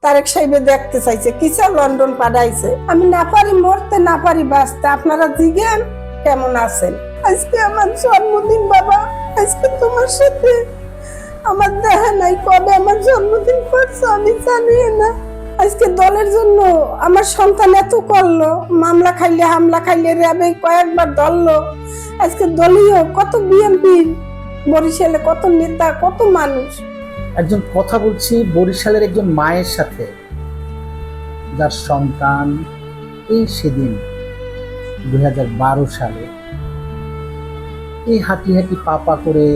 তারেক সাহেবে দেখতে চাইছে, কিসা লন্ডন পাঠাইছে। আমি না পারি মরতে, না পারি বাঁচতে। আপনারা জিজ্ঞেন কেমন আছেন। আজকে আমার জন্মদিন বাবা, আজকে তোমার সাথে আমার দেখা নাই। কবে আমার জন্মদিন করছো আমি জানি না। আজকে দলের জন্য আমার সন্তান এত করলো, মামলা খাইলে হামলা খাইলে র্যাবে কয়েকবার ধরলো। আজকে দলীয় কত বিএনপি বরিশালে কত নেতা কত মানুষ। একজন কথা বলছি বরিশালের একজন মায়ের সাথে, যার সন্তান এই সেদিন 2012 সালে এই হাঁটি হাঁটি পাপা করে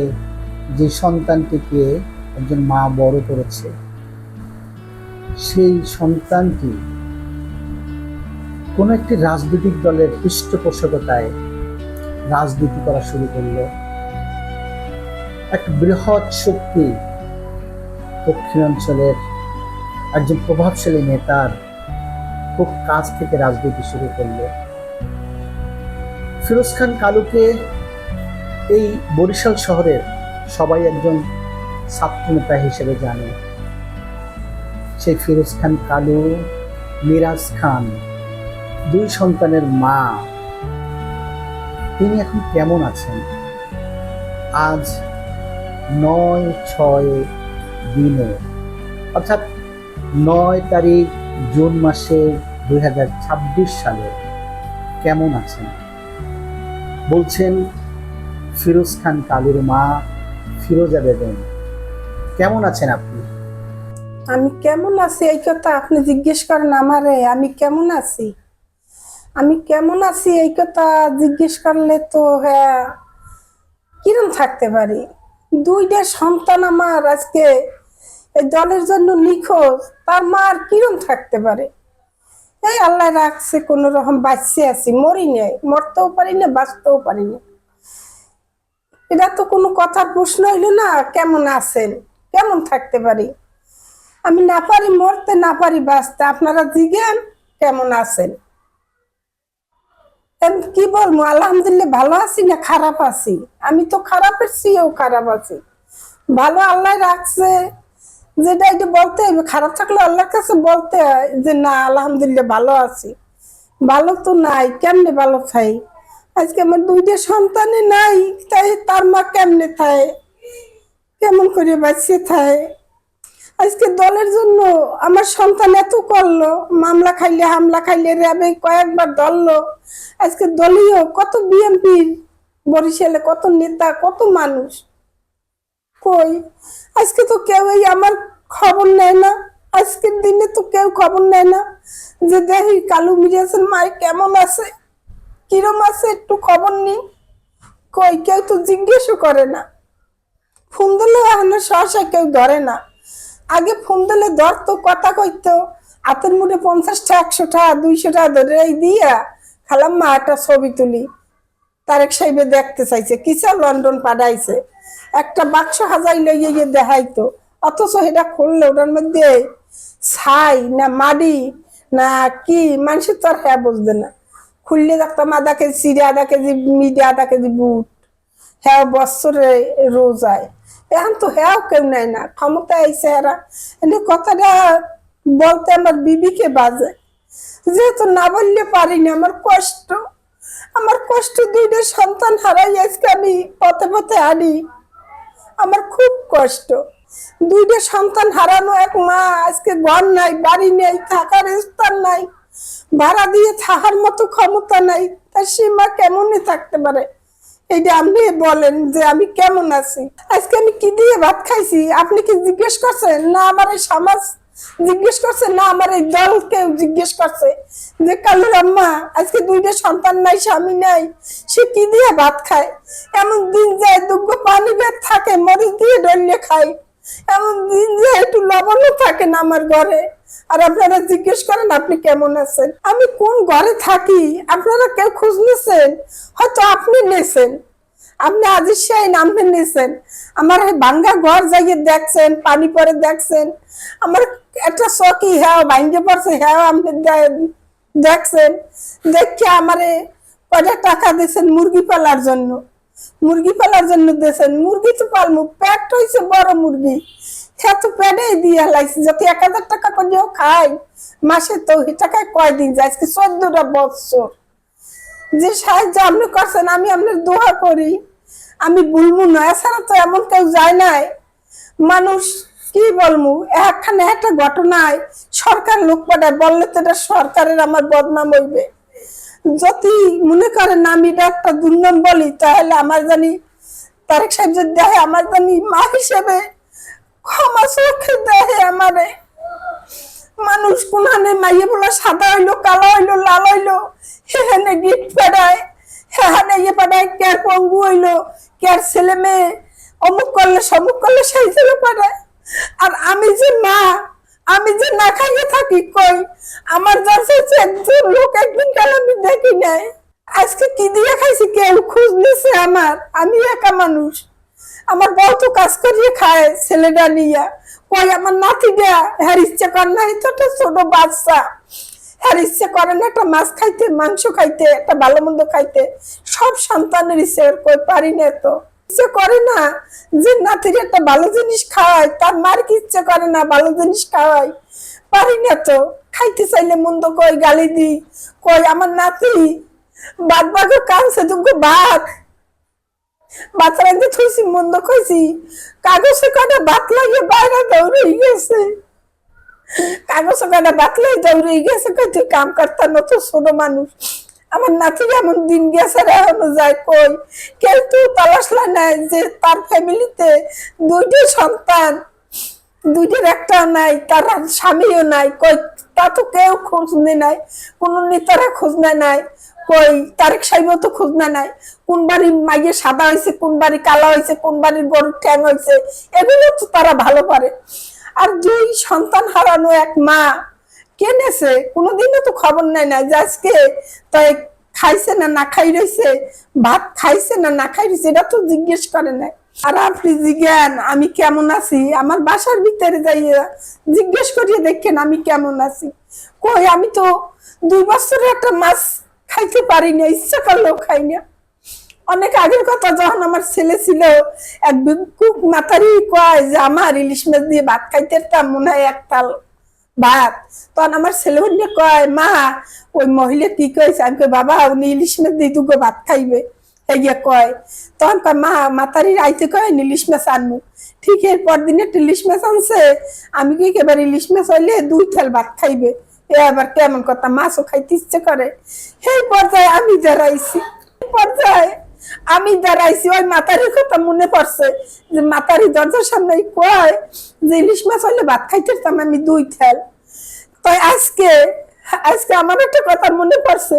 যে সন্তানটিকে একজন মা বড় করেছে, সেই সন্তানটি কোনো একটি রাজনৈতিক দলের পৃষ্ঠপোষকতায় রাজনীতি করা শুরু করলো। এক বৃহৎ শক্তি দক্ষিণাঞ্চলের একজন প্রভাবশালী নেতার খুব কাছ থেকে রাজনীতি শুরু করলো। ফিরোজ খান কালুকে এই বরিশাল শহরের সবাই একজন ছাত্রনেতা হিসেবে জানে। সেই ফিরোজ খান কালু, মিরাজ খান, দুই সন্তানের মা, তিনি এখন কেমন আছেন? আজ 9/6 দিনে, অর্থাৎ 9 তারিখ জুন মাসের 2026 সালে কেমন আছেন বলছেন ফিরোজ খান কালুর মা ফিরোজা বেগম। কেমন আছেন আপনি? আমি কেমন আছি এই কথা আপনি জিজ্ঞেস করেন আমারে। আমি কেমন আছি, আমি কেমন আছি এই কথা জিজ্ঞেস করলে তো হ্যাঁ কিরম থাকতে পারি। দুইটা সন্তান আমার আজকে এই দলের জন্য নিখোঁজ, তার মা আর কিরম থাকতে পারে। এই আল্লাহ রাখছে, কোন রকম বাঁচতে আছি, মরি নাই, মরতেও পারি না বাঁচতেও পারি না। এটা তো কোনো কথার প্রশ্ন হইলো না। কেমন আছেন, কেমন থাকতে পারি। আমি না পারি মরতে, না পারি বাঁচতে। আপনারা জিজ্ঞেন কেমন আছেন। কি বলবো, আলহামদুলিল্লাহ ভালো আছি না খারাপ আছি। আমি তো খারাপের চেয়েও খারাপ আছি। ভালো আল্লাহ রাখছে, যেটা এটা বলতে হবে। খারাপ থাকলে আল্লাহর কাছে বলতে হয় যে না আলহামদুলিল্লাহ ভালো আছি। ভালো তো নাই, কেমনে ভালো খাই। আজকে আমার দুইটা সন্তানে নাই, তাই তার মা কেমনে খায়, কেমন করে বাঁচিয়ে খায়। আজকে দলের জন্য আমার সন্তান এত করলো, মামলা খাইলে হামলা খাইলে র্যাবে কয়েকবার ধরলো। আজকে দলীয় কত বিএনপি বরিশালে কত নেতা কত মানুষ। কই আজকে তো কেউই আমার খবর নেয় না। আজকের দিনে তো কেউ খবর নেয় না যে দেখি কালু মিরাজের মায় কেমন আছে, কিরম আছে, একটু খবর নেই। কই কেউ তো জিজ্ঞেসও করে না। ফোন দিলে এখন সহসা কেউ ধরে না। আগে ফোন দিলে ধরতো, কথা কইতো, হাতের মুঠে 50 টাকা 100 টাকা 200 টাকা ধরে এই দিয়া খালাম মা একটা ছবি তুলি। তারেক সাহেবে দেখতে চাইছে, কিসা লন্ডন পাঠাইছে। একটা বাক্স হাজাই লইয়ে গিয়ে দেখাইতো, অথচ এটা খুললে ওটার মধ্যে ছাই না মাটি না কি, মানুষের তো আর হ্যাঁ বুঝবে না। খুললে দেখতাম আধা কেজি চিড়ে, আধা কেজি মিডে, আধা কেজি বুট। হ্যাঁ বছরে রোজায়। এখন তো হ্যাঁ কেউ নেয় না, ক্ষমতা আইসে এরা। এনে কথাটা বলতে আমার বিবিকে বাজে, যেহেতু না বললে পারি না। আমার কষ্ট, আমার কষ্ট। দুইটা সন্তান হারাই আজকে আমি পথে পথে আনি। আমার খুব কষ্ট। দুইটা সন্তান হারানো এক মা, আজকে ঘর নাই, বাড়ি নেই, থাকার স্থান নাই, ভাড়া দিয়ে থাকার মতো ক্ষমতা নাই। তার সে মা কেমনে থাকতে পারে। এইটা আপনি বলেন যে আমি কেমন আছি। আজকে আমি কি দিয়ে ভাত খাইছি আপনি কি জিজ্ঞেস করছেন? না আমার এই সমাজ জিজ্ঞেস করছে, না আমার এই দল কেউ জিজ্ঞেস করছে যে কালুর আম্মা আজকে দুইটা সন্তান নাই, স্বামী নাই, সে কি দিয়ে ভাত খায়। এমন দিন যায় দুগ্গ পানি বের থাকে, মরিচ দিয়ে ডলিয়ে খায়। এমন দিন যায় একটু লবণও থাকে না আমার ঘরে। আর আপনারা জিজ্ঞেস করেন আপনি কেমন আছেন। আমি কোন ঘরে থাকি আপনারা কেউ খোঁজ নিয়েছেন? হয়তো আপনি নিয়েছেন, আপনি আজিজ শাহিন আপনি নিয়েছেন। আমার ভাঙ্গা ঘর যাইয়ে দেখছেন, পানি পরে দেখছেন। আমার একটা চকি হ্যাঁ ভাঙ্গে পড়ছে, হ্যাঁ আপনি দেখছেন। দেখে আমারে কয়টা টাকা দিয়েছেন মুরগি পালার জন্য। মুরগি পালার জন্য দিয়েছেন, মুরগি তো পালমু, পেট হয়েছে বড় মুরগি, হ্যাঁ তো পেটে দিয়ে লাইছি, যত 1,000 টাকা করেও খাই মাসে, তো ওই টাকায় কয়দিন যায়, আজকে 14টা বছর যে সাহায্য আপনি করছেন, আমি আপনার দোয়া করি, আমি বলবো না, এছাড়া তো এমন কেউ যায় নাই। মানুষ কি বলবো, একখানে একটা ঘটনায় সরকার লোক পাঠায়, বললে তো এটা সরকারের আমার বদনাম হইবে। যদি মনে করেন আমি এটা একটা দুর্নাম বলি, তাহলে আমার জানি তারেক সাহেব যদি দেখে, আমার জানি মা হিসেবে ক্ষমা চোখে দেখে আমারে। মানুষ কোনখানে মাইয়ে বলে সাদা হইলো, কালো হইলো, লাল হইলো, সেখানে গিফট পাঠায়, সেখানে ইয়ে পাঠায়, কেয়ার পঙ্গু হইলো, কেয়ার ছেলে মেয়ে অমুক করলে সমুক করলে সেই ছেলে পাঠায়। আর আমি যে মা, আমি যে না খাইয়ে থাকি, কই আমার যাচ্ছে একজন লোক একদিন কাল আমি দেখি নাই, আজকে কি দিয়ে খাইছি কেউ খোঁজ নিছে আমার, আমি একা মানুষ, আমার বউ তো কাজ করিয়ে খায় ছেলেটা নিয়ে, কই আমার নাতিটা হ্যার ইচ্ছে করে না, তো একটা ছোট বাচ্চা হ্যার ইচ্ছে করে না একটা মাছ খাইতে, মাংস খাইতে, একটা ভালো মন্দ খাইতে, সব সন্তানের ইচ্ছে, কই পারি না, তো ইচ্ছে করে না যে নাতির একটা ভালো জিনিস খাওয়াই, তার মার কি ইচ্ছে করে না ভালো জিনিস খাওয়াই, পারি না তো, খাইতে চাইলে মন্দ কই গালি দি, কই আমার নাতি বাদ বাগের কানছে দুগো ভাত, বাচ্চারা যে থুইছি মন্দ খাইছি, কাগজে কটা ভাত লাগিয়ে বাইরে দৌড়ে গেছে, কাগজে কটা ভাত লাগিয়ে দৌড়ে গেছে, কই তুই কাম করতাম না, তো ছোট মানুষ, আমার নাতি এমন দিন গেছে এখনো যায়, কই কেউ তো তালাশলা নাই যে তার ফ্যামিলিতে 2টি সন্তান, 2টির একটাও নাই, তার স্বামীও নাই, কই তা তো কেউ খোঁজ নেই নাই, কোন নেতারা খোঁজ নেয় নাই, কই তারেক সাহেব তো খোঁজ নেয় নাই, কোন বাড়ির মাইয়ে সাদা হয়েছে, কোন বাড়ি কালা হয়েছে, কোন বাড়ির গরুর ঠ্যাং হয়েছে, এগুলো তো তারা ভালো পারে। আর 2 সন্তান হারানো এক মা কেনেছে, কোনোদিনও তো খবর নেয় না যে আজকে তাই খাইছে না না খাই রয়েছে, ভাত খাইছে না না খাই রয়েছে, এটা তো জিজ্ঞেস করে না। আর আপনি জিজ্ঞান আমি কেমন আছি, আমার বাসার ভিতরে যাইয়া জিজ্ঞেস করিয়ে দেখেন আমি কেমন আছি, কই আমি তো 2 বছরের একটা মাছ খাইতে পারি না, ইচ্ছা করলেও খাই না। অনেক আগের কথা, যখন আমার ছেলে ছিল, এক ভিক্ষুক মাতারি কয় যে আমার ইলিশ মাছ দিয়ে ভাত খাইতে মনে হয় 1 তাল ভাত, তখন আমার ছেলে বললে কয় মা ওই মহিলা কি কয়েছে, আমি কই বাবা উনি ইলিশ মাছ দিয়ে 2 ভাত খাইবে, এই কয়, তখন কয় মা মাতারির আইতে কয় ইলিশ মাছ আনবো, ঠিক এর পর দিনে ইলিশ মাছ আনছে, আমি কি এবার ইলিশ মাছ হইলে 2 থাল ভাত খাইবে, এ আবার কেমন কথা, মাছও খাইতে ইচ্ছে করে। সেই পর্যায়ে আমি দাঁড়াইছি, পর্যায়ে আমি দাঁড়াইছি, ওই মাতারির কথা মনে পড়ছে, যে মাতারি দরজার সামনে কয় যে ইলিশ মাছ হইলে ভাত খাইতেতাম আমি 2 থাল। তাই আজকে আজকে আমার একটা কথা মনে পড়ছে,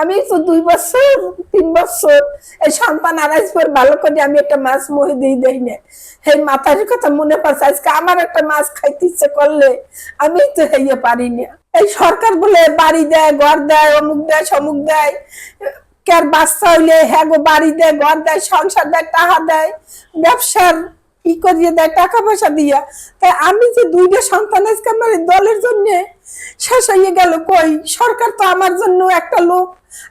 আমি তো 2 বছর 3 বছর এই সন্তান আড়াইশ পর ভালো করে আমি একটা মাছ মহে দিয়ে দেই না, সেই মাতারির কথা মনে পড়ছে, আজকে আমার একটা মাছ খাইতে ইচ্ছে করলে আমি তো হইয়ে পারি না। এই সরকার বলে বাড়ি দেয়, ঘর দেয়, অমুক দেয়, সমুক দেয়, কার বাচ্চা হইলে হ্যাঁ গো বাড়ি দেয়, ঘর দেয়, সংসার দেয়, টাকা দেয়, ব্যবসার ই করিয়ে দেয় টাকা পয়সা দিয়া, তাই আমি যে 2টা সন্তান আজকে আমার দলের জন্য শেষ হয়ে গেল, কই সরকার তো আমার জন্য একটা লোক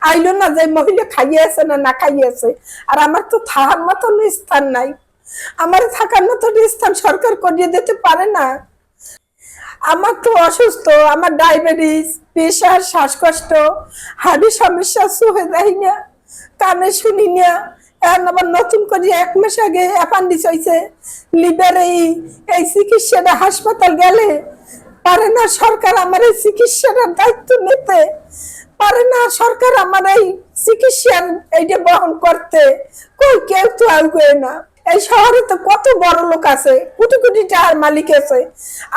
আইলো না যে মহিলা খাইয়েছে না না খাইয়েছে, আর আমার তো থাকার মতন স্থান নাই, আমার থাকার মতন স্থান সরকার করিয়ে দিতে পারে না। আমার তো অসুস্থ, আমার ডায়াবেটিস, প্রেশার, শ্বাসকষ্ট, হার্টের সমস্যা, চোখে দেখি না, কানে শুনি না, এখন আবার নতুন করে 1 মাস আগে অ্যাপেন্ডিক্স হয়েছে, লিভারে এই চিকিৎসাটা হাসপাতাল গেলে পারে না সরকার আমার এই চিকিৎসার দায়িত্ব নিতে, পারে না সরকার আমার এই চিকিৎসার এইটা বহন করতে, কই কেউ তো আগে না। এই শহরে তো কত বড় লোক আছে, কোটি কোটি টাকার মালিক আছে,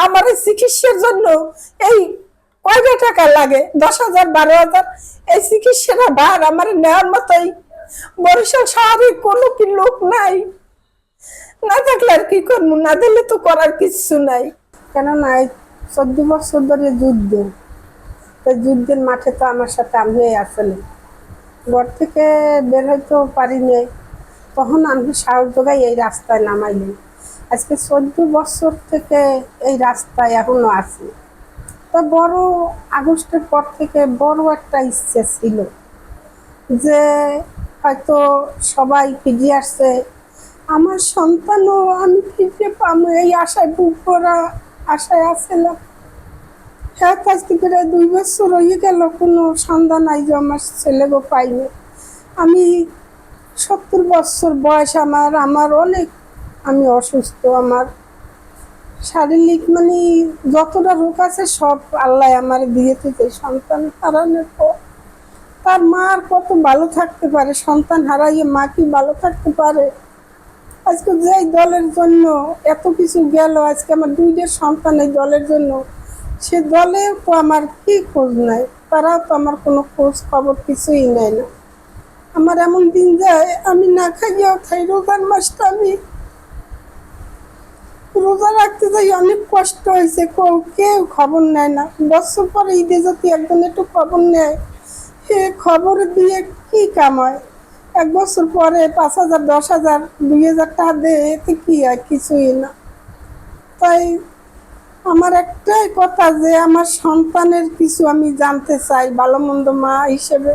আমার এই চিকিৎসার জন্য এই কয়টা টাকা লাগে, 10,000 12,000, এই চিকিৎসাটা ভার আমার নেওয়ার মতোই বরিশাল শহরে কোনো কি লোক নাই, না থাকলে আর কি করবো, না দিলে তো করার কিছু নাই। কেননা এই 14 বছর ধরে যুদ্ধ, তো যুদ্ধের মাঠে তো আমার সাথে আমি আসলে ঘর থেকে বের হইতে পারিনি, তখন আমি সাহস যোগাই এই রাস্তায় নামাইলাম, আজকে 14 বছর থেকে এই রাস্তায় এখনো আছি। তো বড় আগস্টের পর থেকে বড় একটা ইচ্ছে ছিল যে হয়তো সবাই ফিরে আসছে, আমার সন্তানও আমি ফিরে পাবো এই আশায় বুক ভরা আশায় আসছিলাম। হ্যাঁ, আজকে প্রায় 2 বছর হয়ে গেল, কোনো সন্ধান নাই যে আমার ছেলেকে পাইনি। আমি 70 বছর বয়স, আমার আমার অনেক, আমি অসুস্থ। আমার শারীরিক মানে যতটা রোগ আছে সব আল্লাহ আমার দিয়ে দিতে। সন্তান হারানোর পর তার মা আর কত ভালো থাকতে পারে? সন্তান হারাইয়ে মা কি ভালো থাকতে পারে? আজকে যে দলের জন্য এত কিছু গেল, আজকে আমার 2টা সন্তান এই দলের জন্য, সে দলে তো আমার কি খোঁজ নাই, তারাও তো আমার কোনো খোঁজ খবর কিছুই নেয় না। আমার এমন দিন যায় আমি না খাইয়াও খাই। রোজার মাসটা আমি রোজা রাখতে যাই, অনেক কষ্ট হয়েছে, কেউ খবর নেয় না। বছর পরে ঈদে যদি একজন একটু খবর নেয়, সে খবর দিয়ে কি কামায়? 1 বছর পরে 5,000, 10,000, 2,000 টাকা দেয়, এতে কি হয়? কিছুই না। তাই আমার একটাই কথা যে আমার সন্তানের কিছু আমি জানতে চাই, ভালো মন্দ মা হিসেবে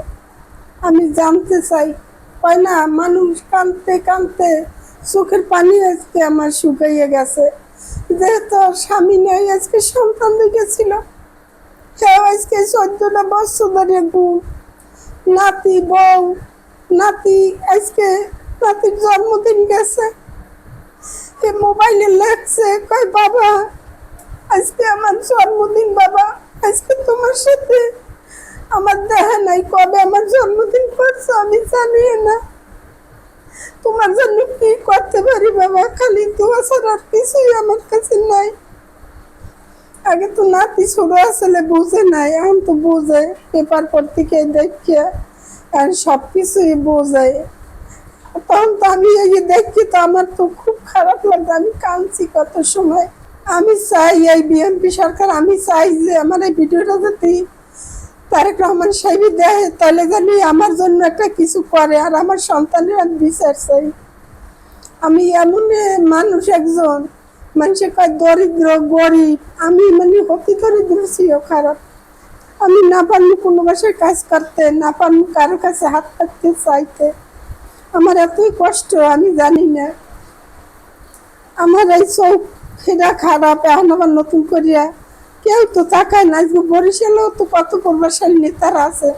আমি জানতে চাই। হয় না, মানুষ কাঁদতে কাঁদতে চোখের পানি আজকে আমার শুকাইয়ে গেছে। যেহেতু স্বামী নেই, আজকে সন্তান দেখেছিল, কেউ আজকে 14টা বছর ধরে গুম, নাতি বউ, নাতি আজকে নাতির জন্মদিন গেছে, এ মোবাইলে লেখছে, কয় বাবা আজকে আমার জন্মদিন, বাবা আজকে তোমার সাথে আমার দেখা নাই, কবে আমার জন্মদিন করছো আমি জানি না, তোমার জন্য কি করতে পারি বাবা? খালি দোয়া ছাড়া আর কিছুই আমার কাছে নাই। আগে তো নাতি ছোট আসলে বুঝে নাই, এখন তো বোঝে, পেপার পত্রিকে দেখে আর সব কিছুই বোঝে। তখন তো আমি এই দেখি তো আমার তো খুব খারাপ লাগে, আমি কাঁদছি কত সময়। আমি চাই এই বিএনপি সরকার, আমি চাই যে আমার এই ভিডিওটা যদি তারেক রহমান সাহেব দেয়, তাহলে জানি আমার জন্য একটা কিছু করে, আর আমার সন্তানের আমি বিচার চাই। আমি এমন মানুষ একজন, মানুষের কয় দরিদ্র গরিব, আমি মানে অতি দরিদ্র ছিল, খারাপ। আমি না পারলে কোনো বাসায় কাজ করতে, না পারলে কারো কাছে হাত পাততে চাইতে, আমার এতই কষ্ট আমি জানি না। আমার এই চোখ ফেরা খারাপ, এখন আবার নতুন করিয়া কেউ তো তাকায় না। আজকে বরিশালেও তো কত প্রভাবশালী নেতারা আছে,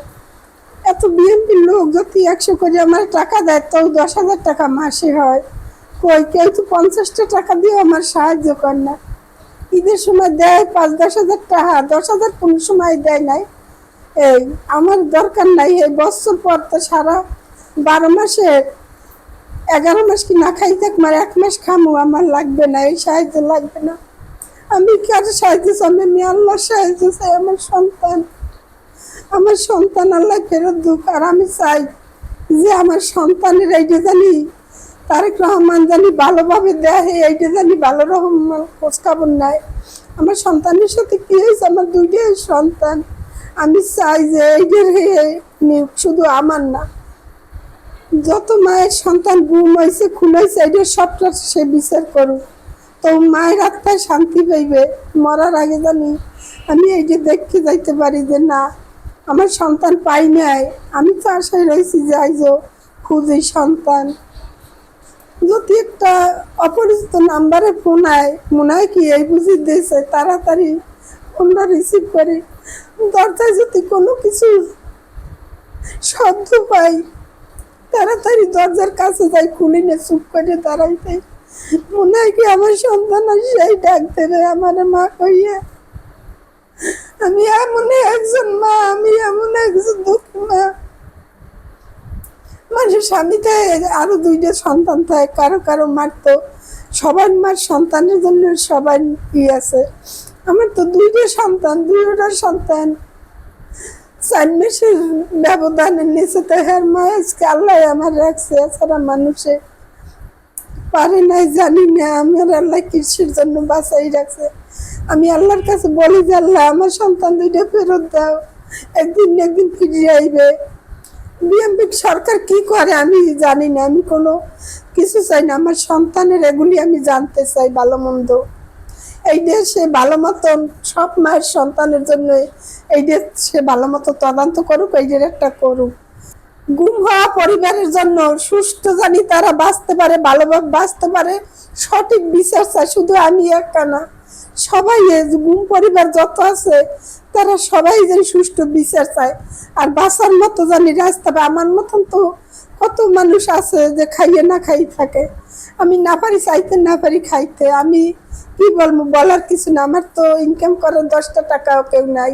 এত বিএনপির লোক যদি 100 করে আমার টাকা দেয়, তো 10,000 টাকা মাসে হয়। কই কেউ তো 50টা টাকা দিয়ে আমার সাহায্য করে না। ঈদের সময় দেয় 5-10,000 টাকা, 10,000 কোনো সময় দেয় নাই। এই আমার দরকার নাই, এই বছর পর তো সারা 12 মাসে 11 মাস কি না খাই থাক, মার 1 মাস খামু, আমার লাগবে না, এই সাহায্য লাগবে না। আমি কার সাহায্য চাই? আমি আল্লাহর সাহায্য চাই। আমার সন্তান আল্লাহ ফেরত দুক। আর আমি চাই যে আমার সন্তানের এইটা জানি তারেক রহমান জানি ভালোভাবে দেয়, এইটা জানি ভালো রকম খোঁজ খবর নেয়। আমার সন্তানের সাথে কি হয়েছে? আমার 2টাই সন্তান, আমি চাই যে এইটার নিয়োগ শুধু আমার না, যত মায়ের সন্তান গুম হয়েছে, খুন হয়েছে, এইটার সবটা সে বিচার করুক, তো মায়ের আত্মায় শান্তি পাইবে। মরার আগে জানি আমি এইটা দেখতে যাইতে পারি যে না, আমার সন্তান পাই নাই। আমি তো আশায় রয়েছি যে আইজো খুঁজি সন্তান। যদি একটা অপরিচিত নাম্বারে ফোন আয়, মনে হয় কি এই বুঝি দিয়েছে, তাড়াতাড়ি ফোনটা রিসিভ করি। দরজায় যদি কোনো কিছু শব্দ পাই, তাড়াতাড়ি দরজার কাছে যাই, খুলি না, চুপ করে দাঁড়াইতে। মনে হয় কি আমার সন্তান সেই ডাক দেবে আমার মা কইয়া। আমি এমন একজন মা, আমি এমন একজন দুঃখী মা। মানুষের স্বামীতে আরো 2টা সন্তান থাকে, কারো কারো মারতো, সবার মার সন্তানের জন্য সবাই আছে। আমার তো 2টা সন্তান, 2টা সন্তান 4 মাসের ব্যবধানের নিচে তো হ্যাঁ মা আজকে আল্লাহ আমার রাখছে, এছাড়া মানুষে পারে নাই, জানি না আমার আল্লাহ কিসের জন্য বাঁচাই রাখছে। আমি আল্লাহর কাছে বলি যে আল্লাহ আমার সন্তান 2টা ফেরত দাও, একদিন একদিন ফিরিয়ে আইবে। বিএনপি সরকার কি করে আমি জানি না, আমি কোনো কিছু চাই না, আমার সন্তানের এগুলি আমি জানতে চাই ভালো মন্দ। এই দেশে ভালো মতন সব মায়ের সন্তানের জন্য এই দেশ সে ভালো মতো তদন্ত করুক, এই একটা করুক। গুম হওয়া পরিবারের জন্য সুস্থ জানি তারা বাঁচতে পারে, ভালোভাবে বাঁচতে পারে, সঠিক বিচার চাই। শুধু আমি একা না, সবাই এই যে গুম পরিবার যত আছে তারা সবাই যেন সুষ্ঠু বিচার চায়। আর বাঁচার মতো জানি রাস্তা পায়। আমার মতন তো কত মানুষ আছে যে খাইয়ে না খাই থাকে। আমি না পারি চাইতে, না পারি খাইতে। আমি কি বলবো, বলার কিছু না। আমার তো ইনকাম করার 10টা টাকাও কেউ নাই।